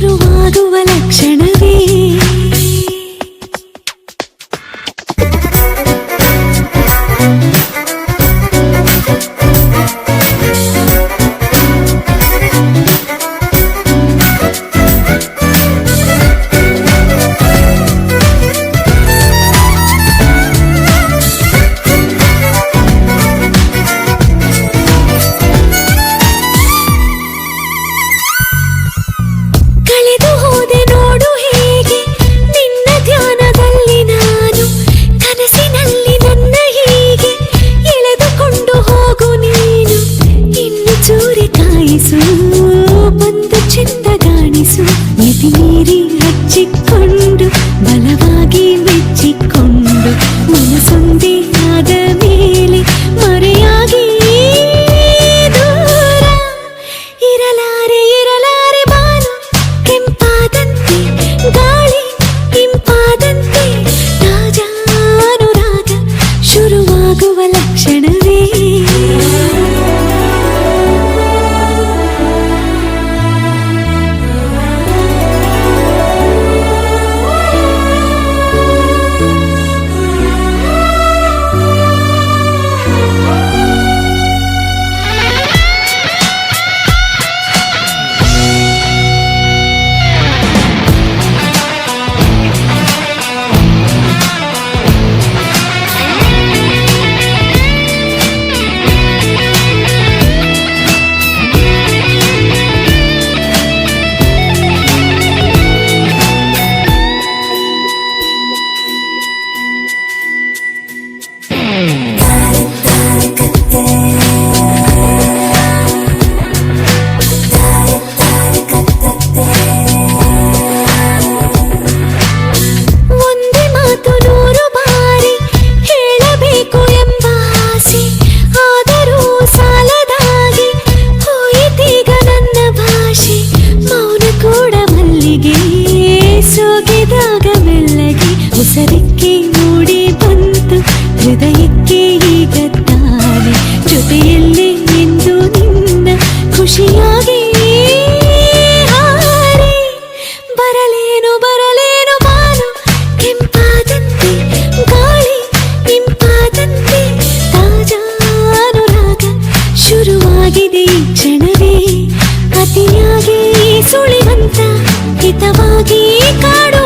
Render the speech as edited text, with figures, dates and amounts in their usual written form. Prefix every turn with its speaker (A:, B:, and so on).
A: ಶುರುವಾಗುವ ಲಕ್ಷಣವೇ ಬಂದು ಚೆಂದಗಾಣಿಸು ಮಿತಿ ಮೀರಿ ಹಚ್ಚಿಕೊಂಡು ಬಲವಾಗಿ ಮೆಚ್ಚಿಕೊಂಡು ಮನಸೊಂದೇ ಆದ ಮೇಲೆ ಮರೆಯಾಗಿ ದೂರ ಇರಲಾರೆ ಇರಲಾರೆ ಬಾನು ಕೆಂಪಾದಂತೆ ಗಾಳಿ ಇಂಪಾದಂತೆ ರಾಜಾನುರಾಗ ಶುರುವಾಗುವ ಲಕ್ಷಣವೇ ಉಸರಿಕ್ಕೆ ಮೂಡಿ ಬಂತು ಹೃದಯಕ್ಕೆ ಈಗ ತಾನೆ ಜೊತೆಯಲ್ಲೇ ಎಂದು ನಿನ್ನ ಖುಷಿಯಾಗಿ ಹಾರಿ ಬರಲೇನು ಬರಲೇನು ಬಾನು ಕೆಂಪಾದಂತೆ ಗಾಳಿ ಇಂಪಾದಂತೆ ತಾಜಾನುರಾಗ ಶುರುವಾಗಿದೆ ಈ ಕ್ಷಣವೇ ಅತಿಯಾಗಿ ಸುಳಿವಂತ ಹಿತವಾಗಿ ಕಾಡು